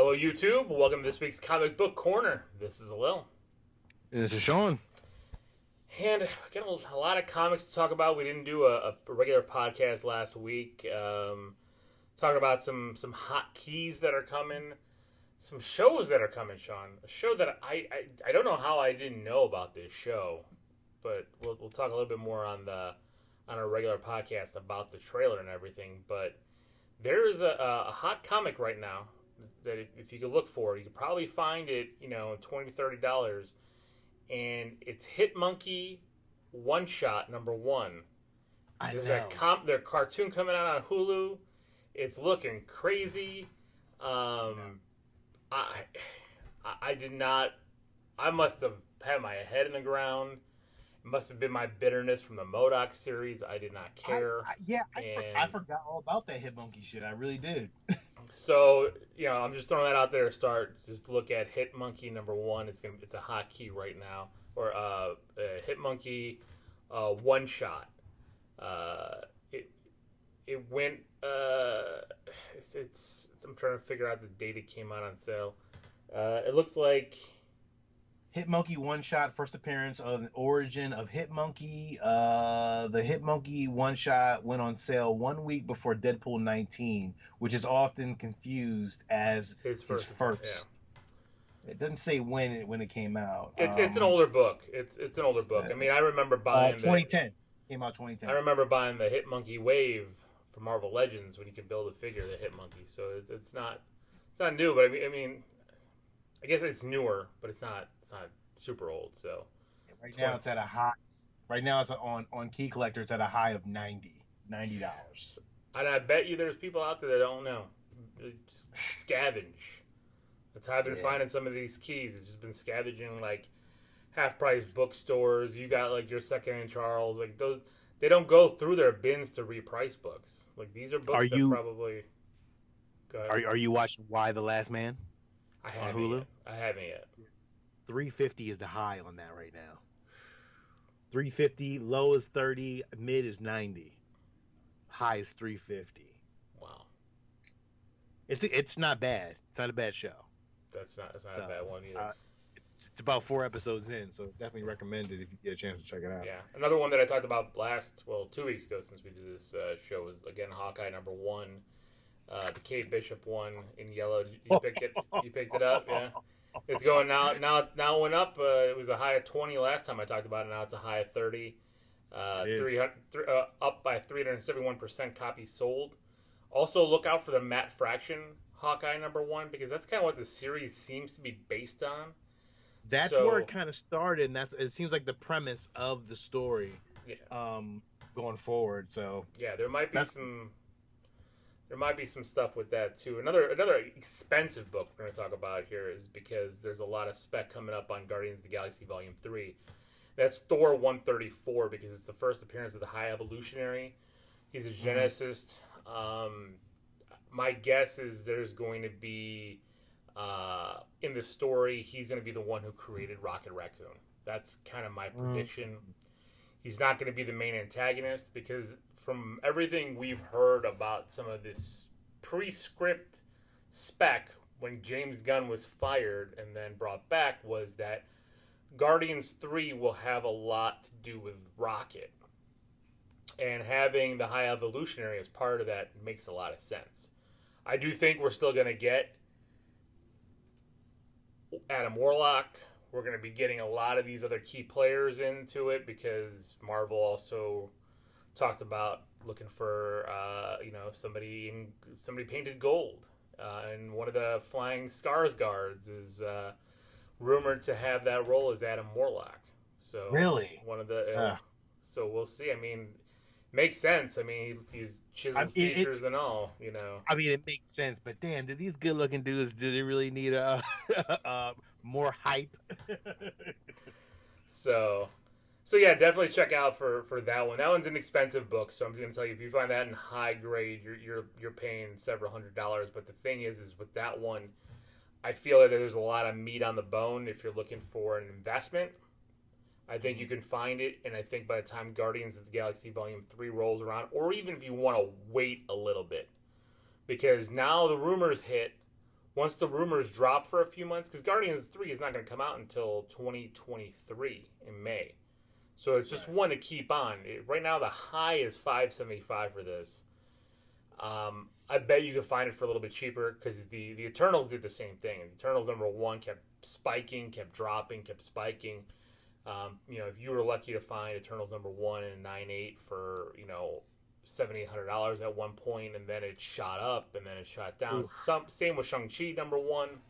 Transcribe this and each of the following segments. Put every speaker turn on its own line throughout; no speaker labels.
Hello, YouTube. Welcome to this week's Comic Book Corner. This is Alil.
And this is Sean.
And we got a lot of comics to talk about. We didn't do a regular podcast last week. Talking about some hot keys that are coming. Some shows that are coming, Sean. A show that I don't know how I didn't know about this show. But we'll talk a little bit more on a regular podcast about the trailer and everything. But there is a hot comic right now that if you could look for, you could probably find it, $20 to $30, and it's Hit Monkey One Shot #1. There's their cartoon coming out on Hulu. It's looking crazy. I did not. I must have had my head in the ground. It must have been my bitterness from the MODOK series. I did not care.
I forgot all about that Hit Monkey shit. I really did.
So, I'm just throwing that out there to start. Just look at Hit Monkey #1. It's a hot key right now. Or Hit Monkey One Shot. It went. I'm trying to figure out the date it came out on sale. It looks like
Hit Monkey One Shot, first appearance of the origin of Hit Monkey. The Hit Monkey One Shot went on sale 1 week before Deadpool 19, which is often confused as his first. Yeah. It doesn't say when it came out.
It's an older book. It's an older book. I mean, I remember buying
2010. Came out 2010.
I remember buying the Hit Monkey Wave for Marvel Legends when you could build a figure of the Hit Monkey. So it's not new, but I mean, I guess it's newer, but it's not super old. So
right now it's at a high. Right now it's on Key Collector. It's at a high of $90.
And I bet you there's people out there that don't know. They just scavenge. That's how I've been finding some of these keys. It's just been scavenging like half price bookstores. You got like your Second Charles, like those. They don't go through their bins to reprice books. Like these are books that probably. Go ahead.
Are you watching Why the Last Man?
I haven't on Hulu. I haven't yet.
$350 is the high on that right now. $350, low is $30, mid is $90, high is $350.
Wow.
It's not bad. It's not a bad show.
That's not a bad one either.
It's about 4 episodes in, so definitely recommend it if you get a chance to check it out.
Yeah. Another one that I talked about 2 weeks ago since we did this show was, again, Hawkeye #1. The Kate Bishop one in yellow. You picked it up, yeah. It's going now it went up. It was a high of 20 last time I talked about it. Now it's a high of 30. Up by 371% copies sold. Also, look out for the Matt Fraction Hawkeye #1 because that's kind of what the series seems to be based on.
That's where it kind of started, and it seems like the premise of the story.
Yeah.
Going forward, so
yeah, there might be some stuff with that too. Another expensive book we're going to talk about here is because there's a lot of spec coming up on Guardians of the Galaxy Volume 3. That's Thor 134 because it's the first appearance of the High Evolutionary. He's a geneticist. My guess is there's going to be in the story he's going to be the one who created Rocket Raccoon. That's kind of my prediction. He's not going to be the main antagonist because from everything we've heard about some of this pre-script spec when James Gunn was fired and then brought back was that Guardians 3 will have a lot to do with Rocket. And having the High Evolutionary as part of that makes a lot of sense. I do think we're still going to get Adam Warlock. We're going to be getting a lot of these other key players into it because Marvel also talked about looking for somebody painted gold, and one of the Flying Scars guards is rumored to have that role as Adam Warlock. So
really,
one of the so we'll see. I mean, makes sense. I mean, he's chiseled features and all.
I mean, it makes sense, but damn, do these good-looking dudes do they really need more hype?
So yeah, definitely check out for that one. That one's an expensive book, so I'm going to tell you if you find that in high grade, you're paying several $100s. But the thing is with that one, I feel that there's a lot of meat on the bone if you're looking for an investment. I think you can find it, and I think by the time Guardians of the Galaxy Volume 3 rolls around, or even if you want to wait a little bit, because now the rumors hit once the rumors drop for a few months, because Guardians 3 is not going to come out until 2023 in May. So it's just one to keep on. Right now, the high is $575 for this. I bet you can find it for a little bit cheaper because the Eternals did the same thing. And Eternals #1 kept spiking, kept dropping, kept spiking. If you were lucky to find Eternals #1 and 9.8 for $700-800 at one point, and then it shot up and then it shot down. Same with Shang-Chi #1.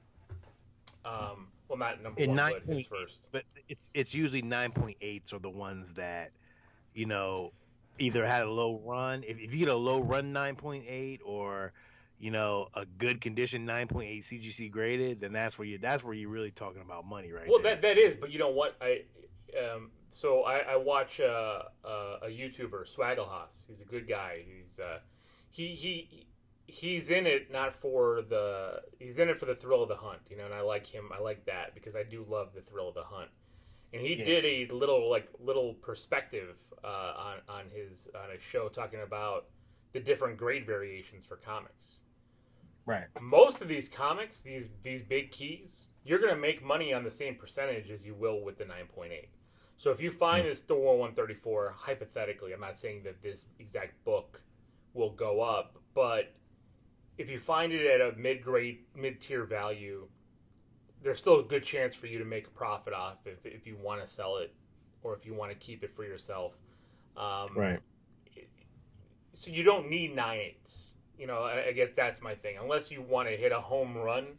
Well, not #1, but his first.
But it's usually 9.8s are the ones that either had a low run. If you get a low run 9.8 or a good condition 9.8 CGC graded, then that's where you're really talking about money, right?
Well, that is, but you know what? I watch a YouTuber, Swaggelhaus. He's a good guy. He's in it he's in it for the thrill of the hunt, and I like him. I like that because I do love the thrill of the hunt. And he did a little perspective on his show talking about the different grade variations for comics.
Right. Most
of these comics, these big keys, you're going to make money on the same percentage as you will with the 9.8. So if you find this Thor 134, hypothetically, I'm not saying that this exact book will go up, but if you find it at a mid-tier value, there's still a good chance for you to make a profit off if you want to sell it or if you want to keep it for yourself.
Right.
So you don't need 9.8s. I guess that's my thing. Unless you want to hit a home run,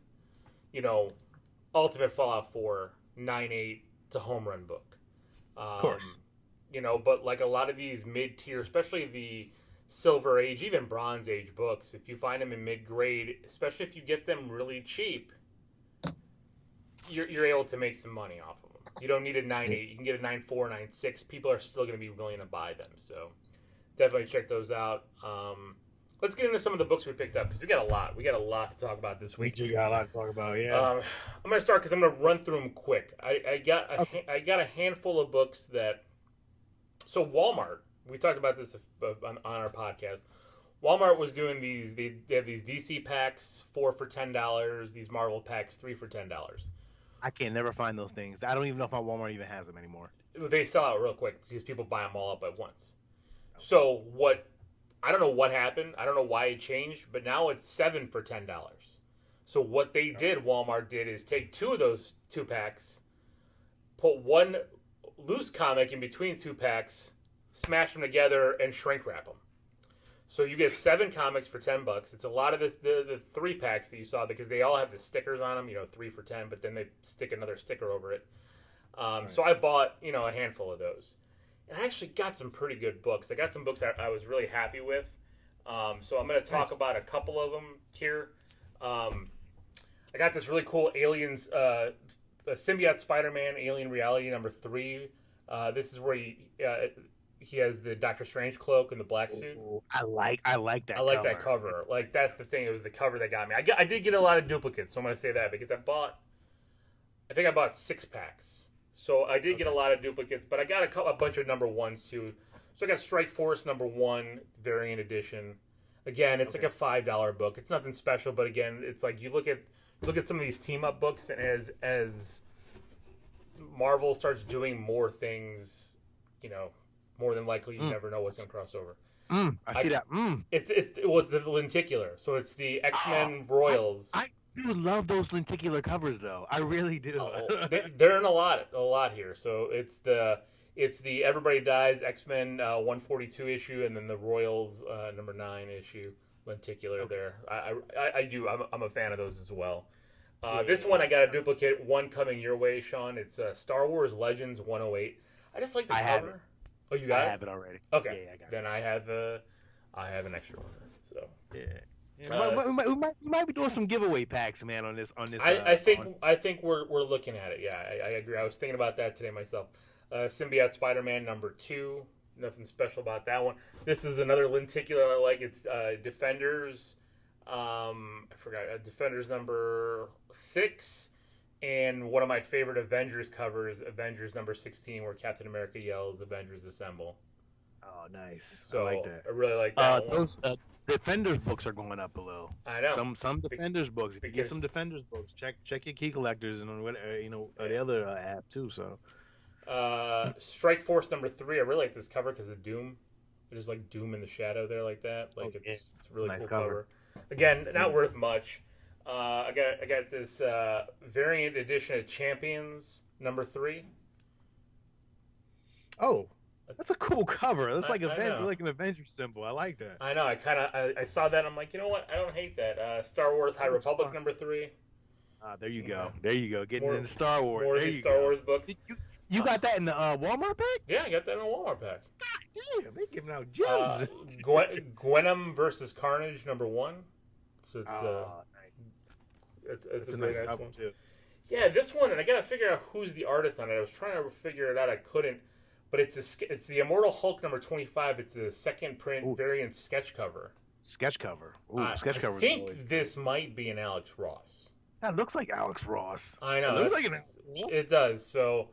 Ultimate Fallout 4, 9.8 to home run book.
Of course.
But like a lot of these mid-tier, especially the Silver Age, even Bronze Age books, if you find them in mid-grade, especially if you get them really cheap, you're able to make some money off of them. You don't need a 9.8. You can get a 9.4, 9.6. People are still going to be willing to buy them. So definitely check those out. Let's get into some of the books we picked up because we got a lot. We got a lot to talk about this week.
We do got a lot to talk about, yeah.
I'm going to start because I'm going to run through them quick. I got a handful of books that... So Walmart, we talked about this on our podcast. Walmart was doing these... They have these DC packs, 4 for $10. These Marvel packs, 3 for $10.
I can never find those things. I don't even know if my Walmart even has them anymore.
They sell out real quick because people buy them all up at once. So I don't know what happened. I don't know why it changed, but now it's 7 for $10. So what they did, Walmart did, is take 2 of those 2 packs, put 1 loose comic in between 2 packs, smash them together, and shrink wrap them. So you get 7 comics for $10. It's a lot of the 3 packs that you saw because they all have the stickers on them, 3 for $10, but then they stick another sticker over it. So I bought, a handful of those. And I actually got some pretty good books. I got some books that I was really happy with. So I'm going to talk about a couple of them here. I got this really cool Aliens, Symbiote Spider-Man Alien Reality #3. This is where he has the Doctor Strange cloak and the black suit.
I like that.
I like that cover. Like that's the thing. It was the cover that got me. I did get a lot of duplicates, so I'm going to say that because I think I bought 6 packs. So I did get a lot of duplicates, but I got a bunch of #1s too. So I got Strike Force #1 variant edition. Again, it's like a $5 book. It's nothing special, but again, it's like you look at some of these team up books, and as Marvel starts doing more things, more than likely you never know what's going to cross over.
I see that.
It's the lenticular, so it's the X-Men Royals.
I do love those lenticular covers, though. I really do.
They're in a lot here. So it's the Everybody Dies X-Men 142 issue, and then the Royals #9 issue lenticular there. I do. I'm a fan of those as well. This one I got a duplicate. One coming your way, Sean. It's Star Wars Legends 108. I just like the cover. Oh, you got it?
I have it already.
Okay.
Yeah, I got it.
Then I have an extra one. So
we might be doing some giveaway packs, man, on this.
I think we're looking at it. Yeah, I agree. I was thinking about that today myself. Symbiote Spider-Man #2. Nothing special about that one. This is another lenticular I like. It's Defenders. I forgot. Defenders #6. And one of my favorite Avengers covers, Avengers #16, where Captain America yells, "Avengers Assemble."
Oh, nice.
So
I like that.
I really like that one.
Defenders books are going up a little.
I know.
Some Defenders books. If you get
Because
some Defenders books, check your key collectors and on what the other app too. So
Strike Force number 3. I really like this cover because of Doom. There's like Doom in the shadow there, like that. Like it's a really
nice
cool cover. Again, not worth much. I got this variant edition of Champions number 3.
Oh, that's a cool cover. That's like
know.
like an Avengers symbol. I like that.
I know. I saw that. And I'm like, you know what? I don't hate that. Star Wars High Republic number 3.
There you go. There you go. Getting into Star Wars.
More of these Star Wars books.
You got that in the Walmart pack?
Yeah, I got that in a Walmart pack.
God damn, they giving out gems.
Gwenom versus Carnage number 1. So it's
nice.
it's
a
very
nice cover
one
too.
Yeah, this one, and I gotta figure out who's the artist on it. I was trying to figure it out, I couldn't. But it's the Immortal Hulk number 25. It's a second print variant sketch cover.
Sketch cover. Ooh, sketch cover.
I think this might be an Alex Ross.
That looks like Alex Ross.
I know.
It looks like an Alex Ross.
It does. So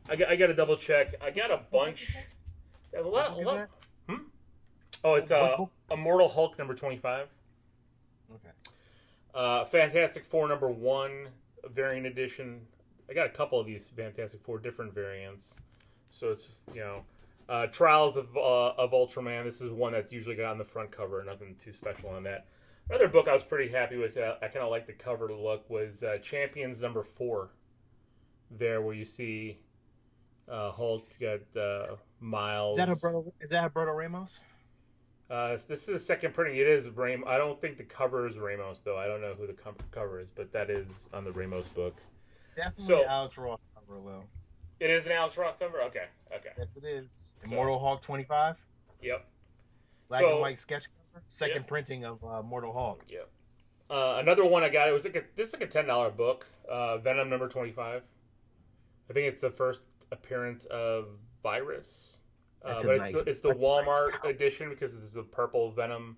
I got to double check. I got a bunch. A lot. Oh, it's Immortal Hulk number 25.
Okay.
Fantastic Four number 1 variant edition. I got a couple of these Fantastic Four different variants. So it's Trials of Ultraman. This is one that's usually got on the front cover. Nothing too special on that. Another book I was pretty happy with. I kind of like the cover look. Was Champions number 4. There, where you see Hulk, you got Miles.
Is that Alberto Ramos?
This is a second printing. It is Ramos. I don't think the cover is Ramos though. I don't know who the cover is, but that is on the Ramos book.
It's definitely Alex Ross cover, though.
It is an Alex Ross cover? Okay.
Yes, it is. Immortal Hulk 25?
Yep.
Black and white sketch cover? Second printing of Immortal Hulk.
Yep. Another one I got, this is like a $10 book. Venom number 25. I think it's the first appearance of Virus. But it's the Walmart edition because it's the purple Venom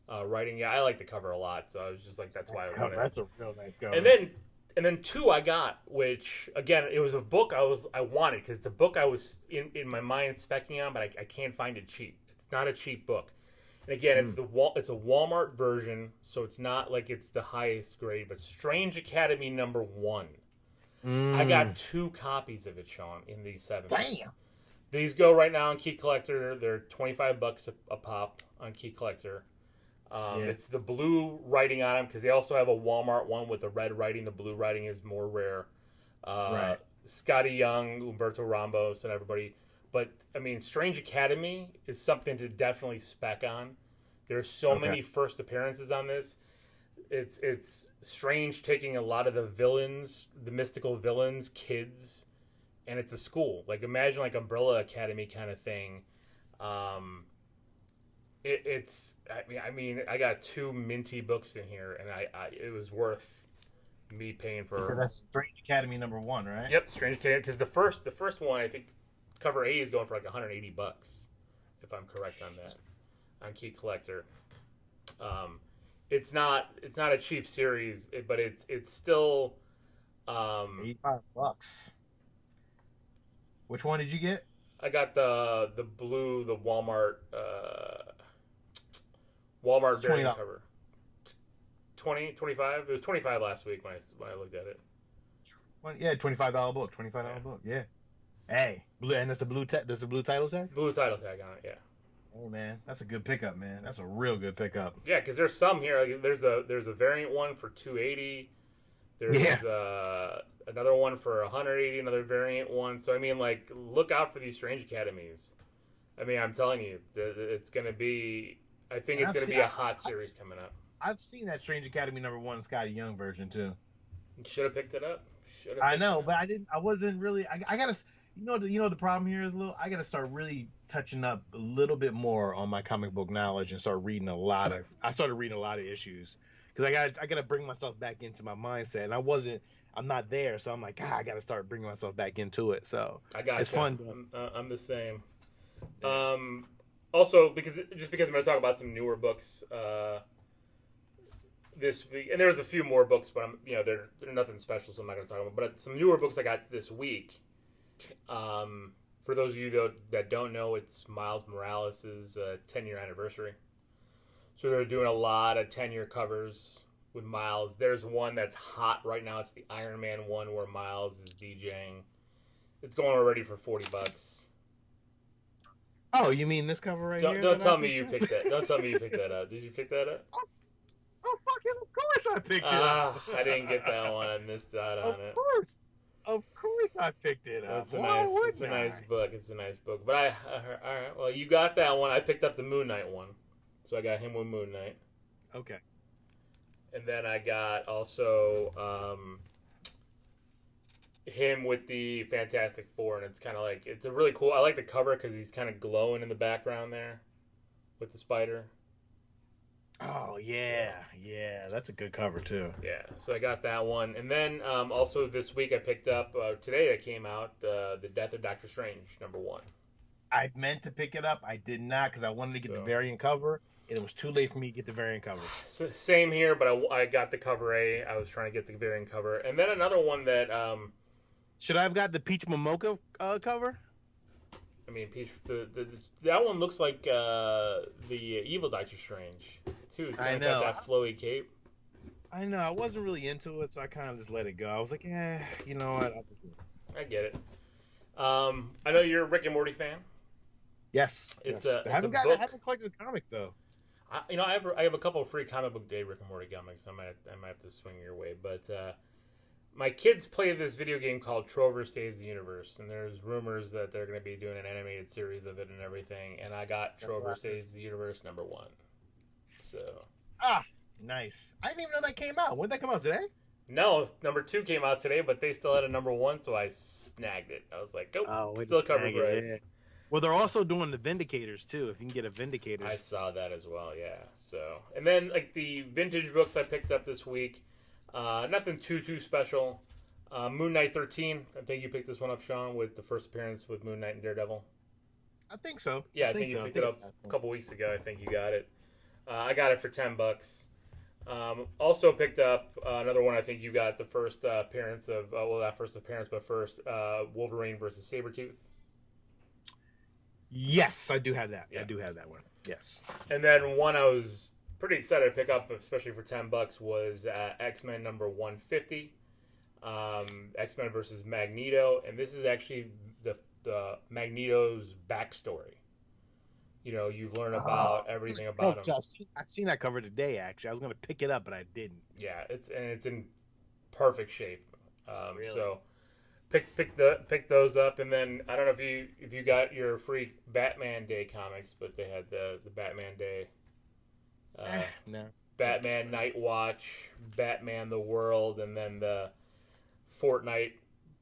writing. Yeah, I like the cover a lot, so I was just like, that's why I wanted it.
That's a real nice cover.
And then 2 I got, which again it was a book I wanted because the book I was in my mind speccing on, but I can't find it cheap. It's not a cheap book. And again, it's a Walmart version, so it's not like it's the highest grade. But Strange Academy number 1. I got 2 copies of it, Sean, in these 7.
Damn.
These go right now on Key Collector. They're $25 a pop on Key Collector. It's the blue writing on them because they also have a Walmart one with the red writing. The blue writing is more rare.
Right.
Scotty Young, Umberto Rambos, and everybody. But, I mean, Strange Academy is something to definitely spec on. There's so many first appearances on this. It's Strange taking a lot of the villains, the mystical villains, kids, and it's a school. Like, imagine like Umbrella Academy kind of thing. I mean, I got 2 minty books in here, and it was worth me paying for.
So that's Strange Academy number 1, right?
Yep, Strange Academy. Because the first one, I think cover A is going for like $180, if I'm correct on that, on Key Collector. It's not a cheap series, but it's still
$85. Which one did you get?
I got the blue, the Walmart variant cover. 20, 25? It was 25 last week when I looked at it.
Yeah, $25 book. $25 book. Yeah. Hey, blue, and that's the blue There's the blue title tag.
Blue title tag on it. Yeah.
Hey man, that's a good pickup, man. That's a real good pickup.
Yeah, because there's some here. Like, there's a variant one for $280. There's another one for $180. Another variant one. So I mean, like, look out for these Strange Academies. I mean, I'm telling you, it's gonna be. I think it's gonna be a hot series coming up.
I've seen that Strange Academy number 1 Scotty Young version too.
Should have picked it up.
I know, but I didn't. I wasn't really. I gotta. You know the problem here is I gotta start really touching up a little bit more on my comic book knowledge and start reading I started reading a lot of issues because I gotta bring myself back into my mindset, and I'm not there, so I'm like, I gotta start bringing myself back into it. So it's fun.
I'm the same. Also, because I'm going to talk about some newer books this week, and there's a few more books, but they're nothing special, so I'm not going to talk about. But some newer books I got this week. For those of you that don't know, it's Miles Morales' 10-year anniversary. So they're doing a lot of 10-year covers with Miles. There's one that's hot right now. It's the Iron Man one where Miles is DJing. It's going already for $40.
Oh, you mean this cover right here?
Don't tell me you picked that. Don't tell me you picked that up. Did you pick that up?
Oh, fucking of course I picked it up.
I didn't get that one. I missed out on it.
Of course I picked it up.
It's a nice book. It's a nice book. But all right. Well, you got that one. I picked up the Moon Knight one, so I got him with Moon Knight.
Okay.
And then I got also him with the Fantastic Four, and it's kind of like it's a really cool. I like the cover because he's kind of glowing in the background there with the spider.
Oh yeah, yeah, that's a good cover too.
Yeah, so I got that one, and then also this week I picked up today that came out the Death of Doctor Strange #1.
I meant to pick it up, I did not because I wanted to get the variant cover, and it was too late for me to get the variant cover.
Same here, but I got the cover A. I was trying to get the variant cover, and then another one that
should I have got the Peach Momoka cover?
I mean, Peach, that one looks like the evil Doctor Strange too. It's
I know.
got that flowy cape.
I know. I wasn't really into it, so I kind of just let it go. I was like, you know what?
I get it. I know you're a Rick and Morty fan.
Yes. I haven't collected the comics though.
I have a couple of free comic book day Rick and Morty comics. I might have to swing your way, but. My kids play this video game called Trover Saves the Universe, and there's rumors that they're going to be doing an animated series of it and everything. And I got Trover Saves the Universe #1. So
nice. I didn't even know that came out. When did that come out today?
No, #2 came out today, but they still had a #1, so I snagged it. I was like, still cover price.
Yeah. Well, they're also doing the Vindicators too. If you can get a Vindicators,
I saw that as well. Yeah. So, and then like the vintage books I picked up this week. Nothing too special. Moon Knight 13. I think you picked this one up, Sean, with the first appearance with Moon Knight and Daredevil.
I think so.
Yeah, I think you picked it up a couple weeks ago. I think you got it. I got it for $10. Also picked up another one. I think you got the first appearance of not first appearance, but first Wolverine versus Sabretooth.
Yes, I do have that.
Yeah.
I do have that one. Yes.
And then one I was pretty excited to pick up, especially for $10, was X-Men #150, X-Men versus Magneto, and this is actually the Magneto's backstory. You know, you learn about everything about him.
I've seen that cover today. Actually, I was going to pick it up, but I didn't.
Yeah, it's in perfect shape.
Really?
So pick those up, and then I don't know if you got your free Batman Day comics, but they had the Batman Day.
No.
Batman Night Watch, Batman the World, and then the Fortnite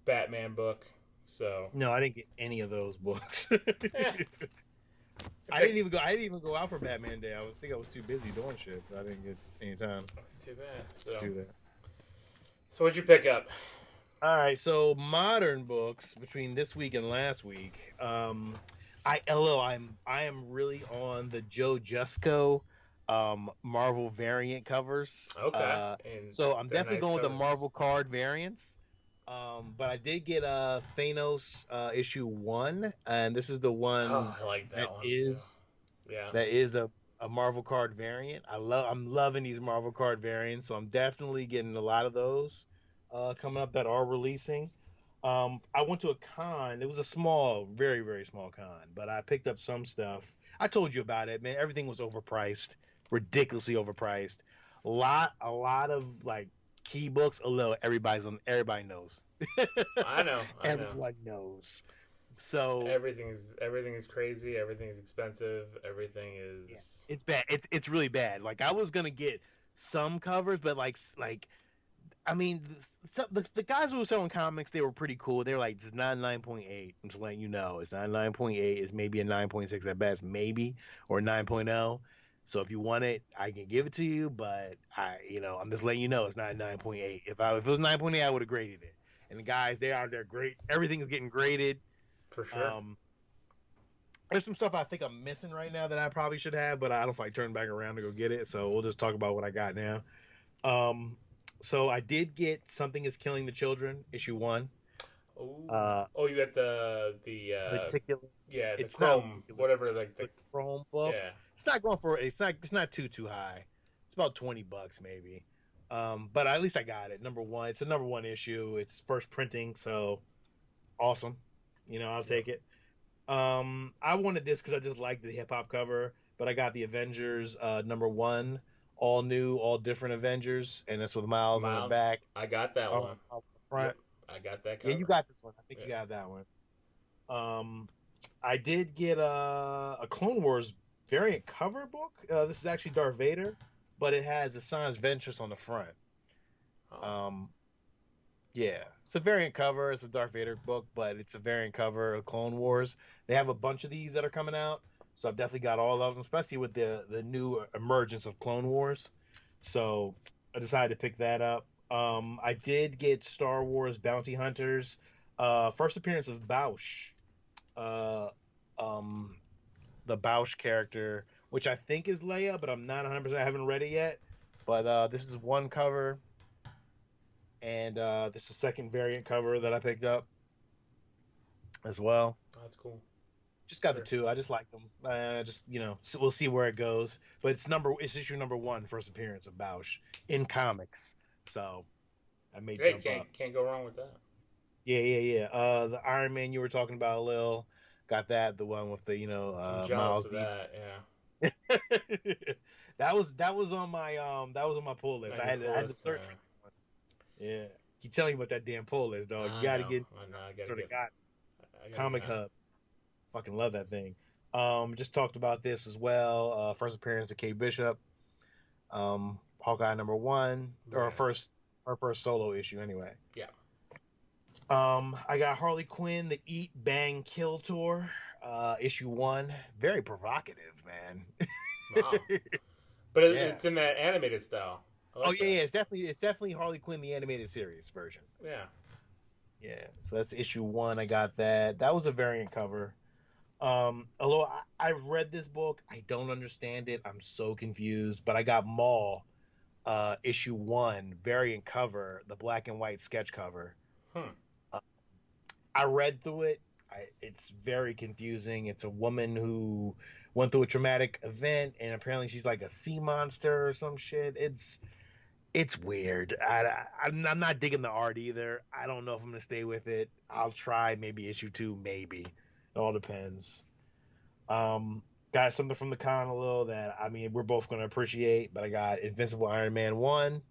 Batman book. So
no, I didn't get any of those books. I didn't even go out for Batman Day. I was too busy doing shit. So I didn't get any time.
That's too bad. So what'd you pick up?
All right, so modern books between this week and last week. I am really on the Joe Jusko Marvel variant covers.
Okay.
So I'm definitely going with the Marvel card variants. But I did get Thanos issue 1, and this is the one
I like that one.
That is a Marvel card variant. I'm loving these Marvel card variants, so I'm definitely getting a lot of those coming up that are releasing. I went to a con. It was a small, very, very small con, but I picked up some stuff. I told you about it, man. Everything was overpriced, ridiculously overpriced. A lot of like key books. Although everybody knows.
I know.
Everyone knows. So
everything is crazy. Everything is expensive. Everything is.
Yeah, it's bad. It's really bad. Like I was gonna get some covers, but like I mean, the guys who were selling comics, they were pretty cool. They were like, it's not 9.8. I'm just letting you know, it's not 9.8. It's maybe a 9.6 at best, maybe, or 9.0. So if you want it, I can give it to you. But I'm just letting you know, it's not 9.8. If it was 9.8, I would have graded it. And the guys, they're great. Everything is getting graded.
For sure.
There's some stuff I think I'm missing right now that I probably should have, but I don't feel like turning back around to go get it. So we'll just talk about what I got now. So I did get Something Is Killing the Children, issue 1.
You got the
particular.
Yeah, the Chrome, whatever, like the
Chrome book.
Yeah.
It's not going for it's not too high. It's about $20 maybe. But at least I got it. Number one. It's a number one issue. It's first printing, so awesome. I'll
Yeah.
take it. I wanted this because I just liked the hip hop cover, but I got the Avengers number one, all new, all different Avengers, and that's with Miles on the
Miles,
back.
I got that one.
On the front.
Yep, I got that
Yeah,
cover.
you got this one. I think
Yeah.
you got that one. I did get a Clone Wars variant cover book. This is actually Darth Vader, but it has the Sans Ventress on the front.
Oh.
Yeah, it's a variant cover. It's a Darth Vader book, but it's a variant cover of Clone Wars. They have a bunch of these that are coming out, so I've definitely got all of them, especially with the new emergence of Clone Wars. So I decided to pick that up. I did get Star Wars Bounty Hunters, first appearance of Bausch, uh, the Bausch character, which I think is Leia, but I'm not 100%. I haven't read it yet. But this is one cover. And this is the second variant cover that I picked up as well.
That's cool.
Just got the two. I just like them. So we'll see where it goes. But it's issue number one, first appearance of Bausch in comics. So I may jump up.
Can't go wrong with that.
Yeah. The Iron Man you were talking about, Lil, got that. The one with the
I'm jealous
Miles
of
deep.
that. Yeah.
that was on my pull list. I had to search. Yeah. Keep telling you about that damn pull list, dog. You gotta get.
I gotta
sort of
get.
got Comic Hub. Fucking love that thing. Just talked about this as well. First appearance of Kate Bishop. Hawkeye number one, or
Nice.
her first solo issue anyway.
Yeah.
I got Harley Quinn, the Eat Bang Kill Tour, issue one. Very provocative, man.
Wow. But it's in that animated style.
Like yeah. It's definitely Harley Quinn the animated series version. Yeah. So that's issue one. I got that. That was a variant cover. Although I've read this book, I don't understand it. I'm so confused. But I got Maul, issue one, variant cover, the black and white sketch cover. I read through it. It's very confusing. It's a woman who went through a traumatic event, and apparently she's like a sea monster or some shit. It's weird. I'm not digging the art either. I don't know if I'm gonna stay with it. I'll try maybe issue two, maybe. It all depends. Got something from the con a little that we're both gonna appreciate. But I got Invincible Iron Man 1.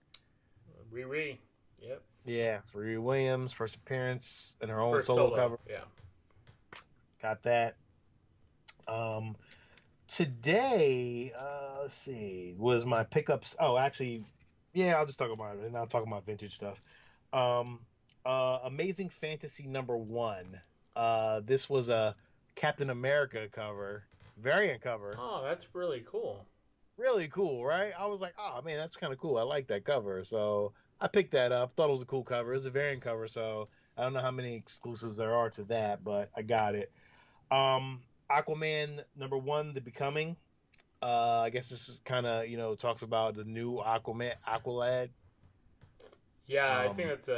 Riri. Yep.
Yeah, it's Riri Williams, first appearance in her own solo cover.
Yeah.
Got that. Today, let's see, was my pickups. Oh, actually. Yeah, I'll just talk about it, and I'll talk about vintage stuff. Amazing Fantasy number one. This was a Captain America cover, variant cover.
Oh, that's really cool.
Really cool, right? I was like, oh man, that's kind of cool. I like that cover, so I picked that up. Thought it was a cool cover. It was a variant cover, so I don't know how many exclusives there are to that, but I got it. Aquaman number one, The Becoming. I guess this is kind of talks about the new Aqualad.
Yeah, I think that's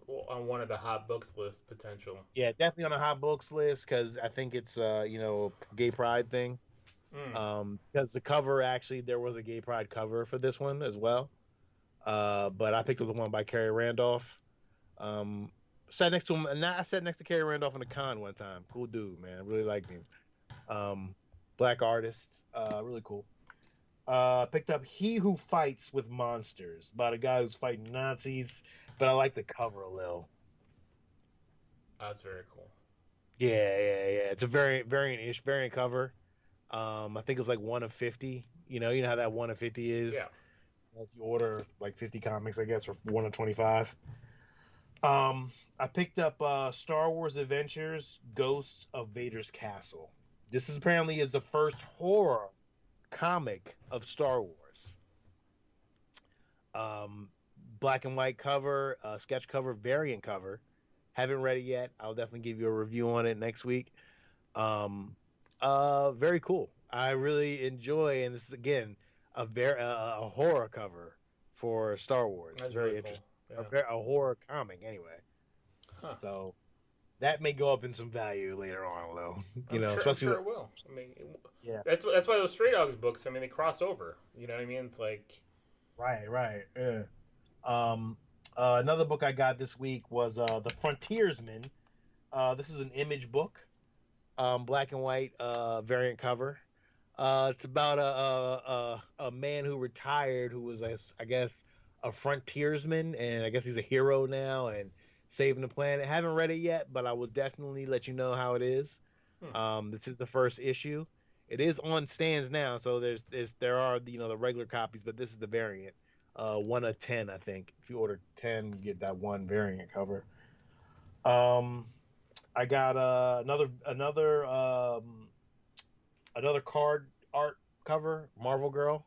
on one of the hot books list potential.
Yeah, definitely on a hot books list because I think it's gay pride thing. Because the cover actually there was a gay pride cover for this one as well. But I picked up the one by Carrie Randolph. Sat next to him, and I sat next to Carrie Randolph in the con one time. Cool dude, man. I really liked him. Black artist, really cool. Picked up He Who Fights with Monsters, about a guy who's fighting Nazis, but I like the cover a little.
That's very cool.
Yeah. It's a variant cover. I think it was like 1 of 50. You know how that 1 of 50 is.
Yeah.
If you order like 50 comics, I guess, or 1 of 25. I picked up Star Wars Adventures: Ghosts of Vader's Castle. This is apparently the first horror comic of Star Wars. Black and white cover, sketch cover, variant cover. Haven't read it yet. I'll definitely give you a review on it next week. Very cool. I really enjoy, and this is again a horror cover for Star Wars.
That's
very
really
interesting.
Cool. Yeah.
A horror comic, anyway.
Huh.
So that may go up in some value later on, though. You know,
I'm
especially
sure
with,
it will. I mean,
yeah,
that's why those Stray Dogs books. I mean, they cross over. You know what I mean? It's like,
right. Yeah. Um, another book I got this week was The Frontiersman. This is an image book, black and white, variant cover. It's about a man who retired, who was, I guess, a frontiersman, and I guess he's a hero now and saving the planet. Haven't read it yet, but I will definitely let you know how it is.
hmm,
This is the first issue. It is on stands now, so there are the regular copies, but this is the variant. 1 of 10, I think. If you order 10, you get that one variant cover. Um, I got another card art cover, Marvel Girl.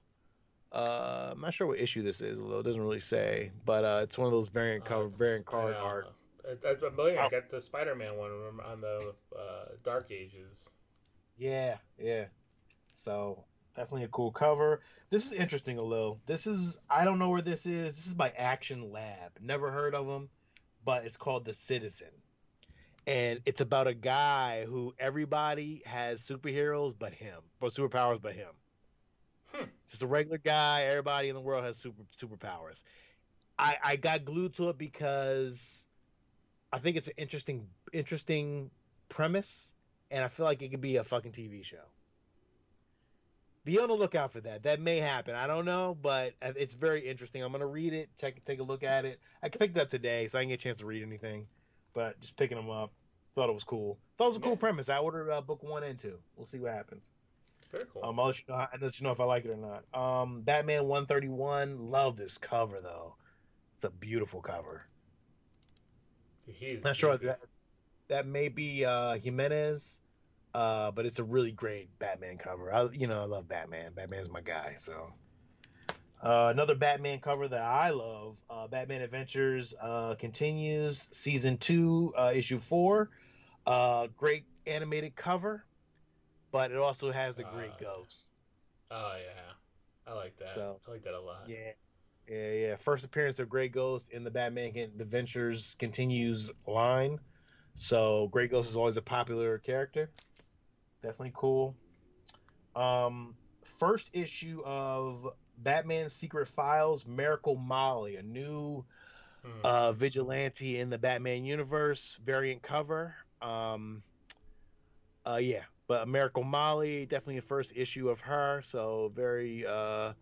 I'm not sure what issue this is. Although it doesn't really say, but it's one of those
it's
variant
I
card
know.
art.
I believe I
Oh,
got the Spider-Man one on the Dark Ages.
yeah. So definitely a cool cover. This is interesting, a little. This is I don't know where this is. This is by Action Lab. Never heard of them, but it's called The Citizen, and it's about a guy who everybody has superheroes but him, or superpowers but him.
Hmm.
Just a regular guy. Everybody in the world has superpowers. I got glued to it because I think it's an interesting premise, and I feel like it could be a fucking TV show. Be on the lookout for that. That may happen. I don't know, but it's very interesting. I'm gonna read it, take a look at it. I picked it up today, so I didn't get a chance to read anything, but just picking them up, thought it was cool. Thought it was a
Yeah.
cool premise. I ordered book 1 and 2. We'll see what happens.
Very cool.
I'll let you know if I like it or not. Batman 131. Love this cover though. It's a beautiful cover.
He's
Not sure
beefy.
that may be Jimenez, but it's a really great Batman cover. I love Batman. Batman's my guy. So another Batman cover that I love, Batman Adventures continues, season 2, issue 4. Great animated cover, but it also has the great
Uh,
ghost.
oh yeah, I like that.
So
I like that a lot.
yeah, yeah. First appearance of Grey Ghost in the Batman Adventures continues line. So Grey Ghost is always a popular character. Definitely cool. First issue of Batman Secret Files, Miracle Molly, a new
Hmm.
vigilante in the Batman universe, variant cover. Yeah, but Miracle Molly, definitely a first issue of her. So very a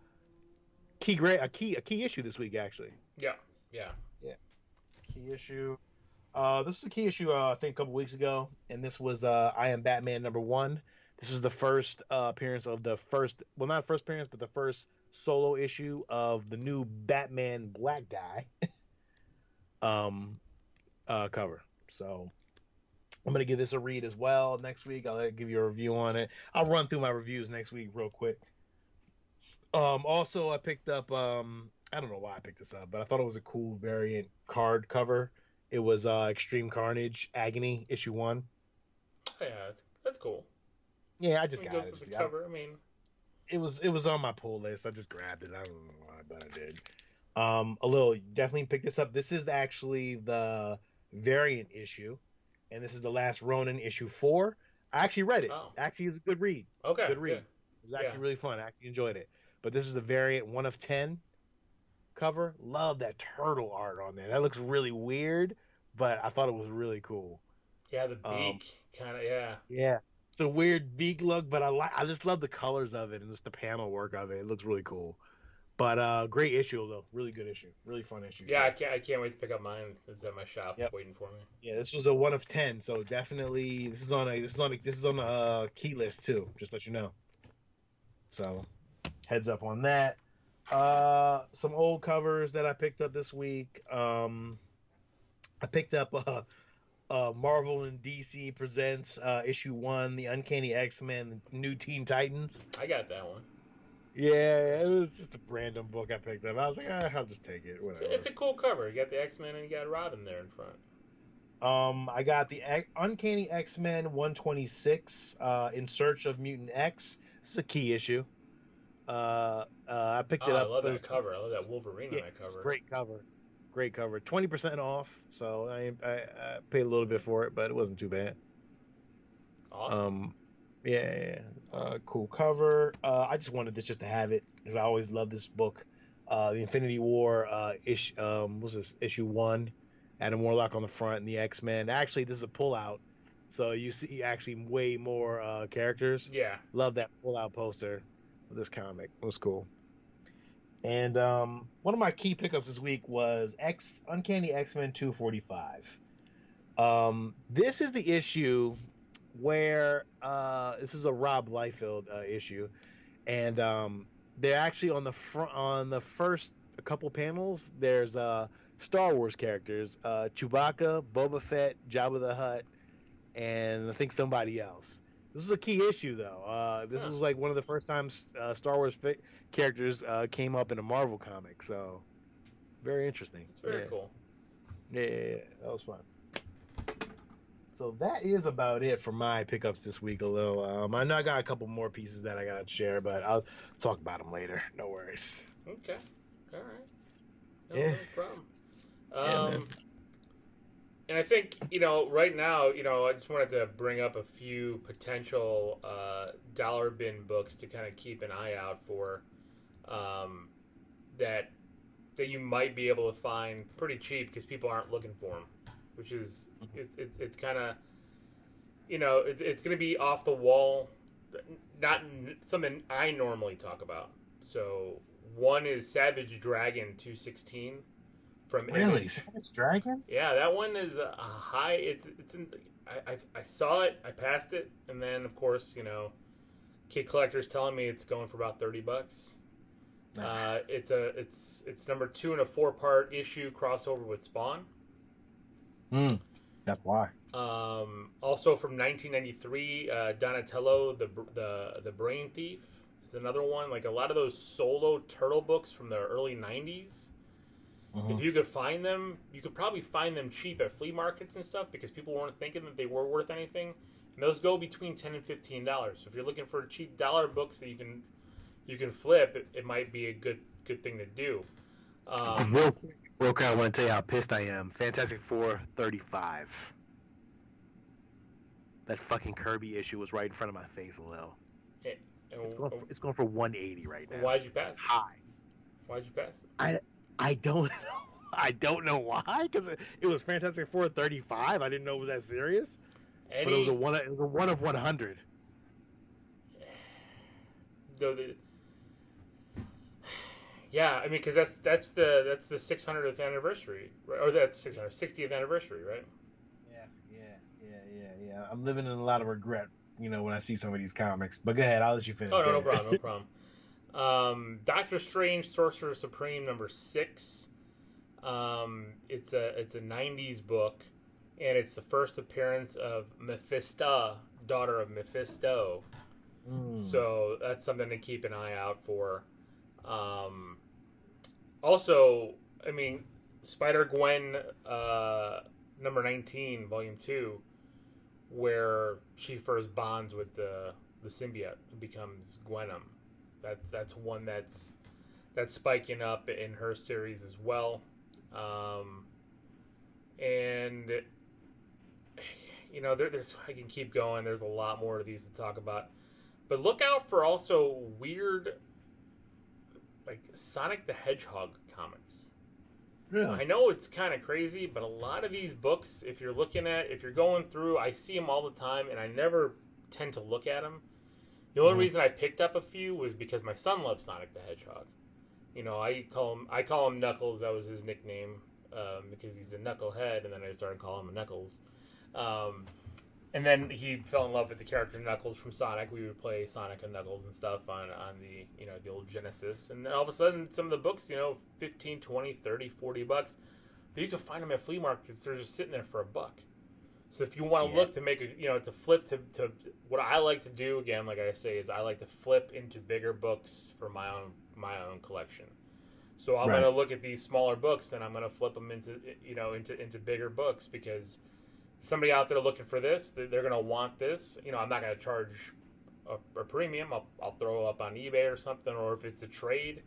key issue this week actually.
Yeah. Yeah.
Yeah, key issue. This is a key issue I think a couple weeks ago, and this was I Am Batman #1. This is the first appearance of the first, well, not first appearance, but the first solo issue of the new Batman Black Guy um, cover. So I'm gonna give this a read as well next week. I'll give you a review on it. I'll run through my reviews next week real quick. Also, I picked up. I don't know why I picked this up, but I thought it was a cool variant card cover. It was Extreme Carnage Agony issue 1.
Oh, yeah, that's cool.
Yeah, I
I
just
mean,
got
goes
it.
with the
Just,
cover. I mean,
it was on my pull list. I just grabbed it. I don't know why, but I did. A little definitely pick this up. This is actually the variant issue, and this is the Last Ronin issue 4. I actually read it.
oh,
Actually, it's a good read.
okay,
Good read.
good.
It was
Yeah,
actually really fun. I actually enjoyed it. But this is the variant 1 of 10 cover. Love that turtle art on there. That looks really weird, but I thought it was really cool.
yeah. The
Um,
beak, kind of. Yeah,
yeah, it's a weird beak look, but I just love the colors of it and just the panel work of it. It looks really cool. But great issue though, really good issue, really fun issue
yeah.
too.
I can't wait to pick up mine. It's at my shop
Yep.
waiting for me.
Yeah, this was a 1 of 10, so definitely this is on a key list too. Just to let you know. So heads up on that. Some old covers that I picked up this week. I picked up Marvel and DC presents issue 1, the Uncanny X-Men, the New Teen Titans.
I got that one.
Yeah, it was just a random book I picked up. I was like, I'll just take it,
It's
whatever.
it's a cool cover. You got the X Men and you got Robin there in front.
I got the Uncanny X-Men 126, In Search of Mutant X. This is a key issue. I picked
Oh,
it
I
up.
love
It
that
was,
cover. I love that Wolverine on
yeah,
that
it's a
cover.
great cover. Great cover. 20% off. So I paid a little bit for it, but it wasn't too bad.
Awesome.
Yeah. Cool cover. I just wanted this just to have it because I always love this book. The Infinity War what's this, issue 1? Adam Warlock on the front and the X-Men. Actually, this is a pullout, so you see actually way more characters.
Yeah.
Love that pullout poster of this comic. It was cool. And one of my key pickups this week was Uncanny X-Men 245. This is the issue where this is a Rob Liefeld issue, and they're actually on the front on the first couple panels. There's Star Wars characters: Chewbacca, Boba Fett, Jabba the Hutt, and I think somebody else. This was a key issue, though. This was like one of the first times Star Wars characters came up in a Marvel comic, so very interesting.
It's very cool.
Yeah, that was fun. So that is about it for my pickups this week. A little, I know I got a couple more pieces that I gotta share, but I'll talk about them later. No worries.
Okay, all right. No problem. And I think, right now, I just wanted to bring up a few potential dollar bin books to kind of keep an eye out for, that you might be able to find pretty cheap because people aren't looking for them, which is it's kind of, it's going to be off the wall, not something I normally talk about. So one is Savage Dragon 216. From
really,
Image.
Savage Dragon?
Yeah, that one is a high. It's in. I saw it. I passed it, and then of course Kid Collector's telling me it's going for about $30. It's number 2 in a 4-part issue crossover with Spawn.
That's why.
Also from 1993, Donatello, the Brain Thief is another one. Like a lot of those solo turtle books from the early 90s. If you could find them, you could probably find them cheap at flea markets and stuff because people weren't thinking that they were worth anything. And those go between $10 and $15. So if you're looking for cheap dollar books that you can flip, it might be a good thing to do.
Real quick, I want to tell you how pissed I am. Fantastic Four 35. That fucking Kirby issue was right in front of my face, Alil. It's going for 180 right now.
Why'd you pass it?
High.
Why'd you pass it?
I don't know. I don't know why, because it was Fantastic Four 35. I didn't know it was that serious. But it was a one of 100.
Yeah, I mean, because that's the 600th anniversary, right? Or that's 60th anniversary, right?
Yeah. I'm living in a lot of regret, when I see some of these comics. But go ahead, I'll let you finish.
Oh, no problem. Doctor Strange, Sorcerer Supreme, number 6. It's a 90s book, and it's the first appearance of Mephisto, daughter of Mephisto. So that's something to keep an eye out for. Also, I mean, Spider-Gwen, number 19, volume 2, where she first bonds with the symbiote and becomes Gwenom. That's one that's spiking up in her series as well. And there's I can keep going. There's a lot more of these to talk about. But look out for also weird, like Sonic the Hedgehog comics.
Really?
I know it's kind of crazy, but a lot of these books, if you're going through, I see them all the time, and I never tend to look at them. The only reason I picked up a few was because my son loves Sonic the Hedgehog. I call him Knuckles. That was his nickname because he's a knucklehead, and then I started calling him Knuckles. And then he fell in love with the character Knuckles from Sonic. We would play Sonic and Knuckles and stuff on the the old Genesis. And then all of a sudden, some of the books, $15, $20, $30, $40. But you can find them at flea markets. They're just sitting there for $1. So if you want to look to make to flip to what I like to do, again, like I say, is I like to flip into bigger books for my own collection. So I'm going to look at these smaller books and I'm going to flip them into into bigger books because somebody out there looking for this, they're going to want this. I'm not going to charge a premium. I'll throw it up on eBay or something, or if it's a trade,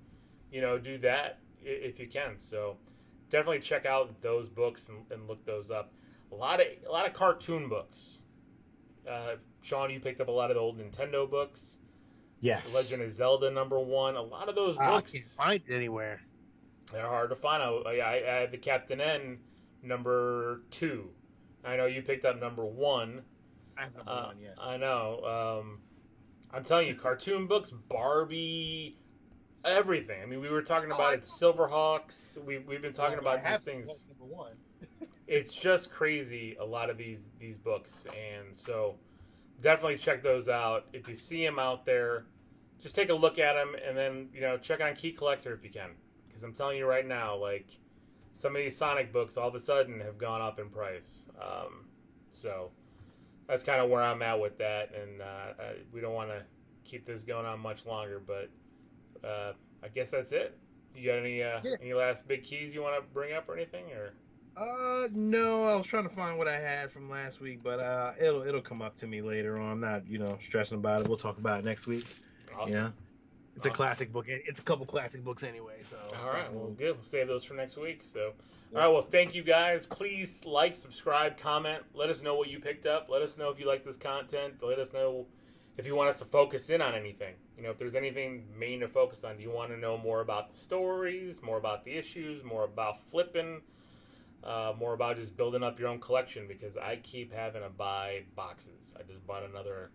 do that if you can. So definitely check out those books and look those up. A lot of cartoon books. Sean, you picked up a lot of the old Nintendo books.
Yes.
The Legend of Zelda #1. A lot of those books.
I can't find it anywhere.
They're hard to find. I have the Captain N #2. I know you picked up #1.
I have #1, yeah.
I know. I'm telling you, cartoon books, Barbie, everything. I mean, we were talking about it, Silverhawks. We've been talking about these things.
#1.
It's just crazy, a lot of these books, and so definitely check those out. If you see them out there, just take a look at them, and then check on Key Collector if you can, because I'm telling you right now, like some of these Sonic books all of a sudden have gone up in price. So that's kind of where I'm at with that, and we don't want to keep this going on much longer, but I guess that's it. You got any last big keys you want to bring up or anything, or?
No, I was trying to find what I had from last week, but it'll come up to me later on. I'm not, stressing about it. We'll talk about it next week.
Awesome.
Yeah. It's a classic book. It's a couple classic books anyway, so.
All right, well, good. We'll save those for next week. So, all right, well, thank you guys. Please like, subscribe, comment. Let us know what you picked up. Let us know if you like this content. Let us know if you want us to focus in on anything. If there's anything main to focus on. Do you want to know more about the stories, more about the issues, more about flipping? More about just building up your own collection, because I keep having to buy boxes. I just bought another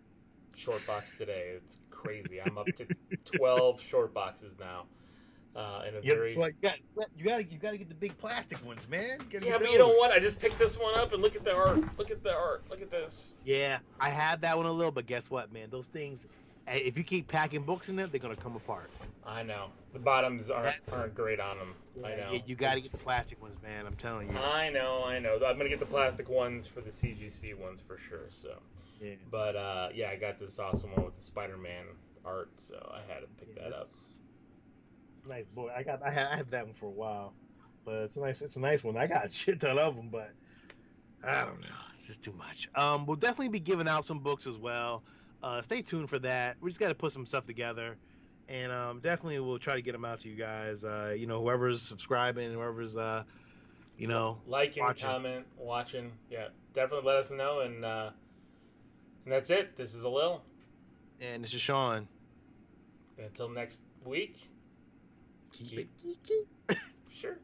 short box today. It's crazy. I'm up to 12 short boxes now.
You gotta get the big plastic ones, man.
Yeah, but you know what? I just picked this one up and look at the art. Look at the art. Look at this.
Yeah, I had that one a little, but guess what, man? Those things, if you keep packing books in them, they're gonna come apart.
I know. The bottoms aren't great on them.
Yeah,
I know.
Yeah, you gotta get the plastic ones, man. I'm telling you.
I know. I'm gonna get the plastic ones for the CGC ones for sure. So.
Yeah.
But I got this awesome one with the Spider-Man art, so I had to pick that up.
It's a nice book. I had that one for a while, but it's a nice one. I got a shit ton of them, but I don't know. It's just too much.
We'll definitely be giving out some books as well. Stay tuned for that. We just got to put some stuff together, and definitely we'll try to get them out to you guys. Whoever's subscribing, whoever's
liking, comment, watching. Yeah, definitely let us know, and that's it. This is Alil.
And this is Sean.
Until next week.
Keep it geeky.
Sure.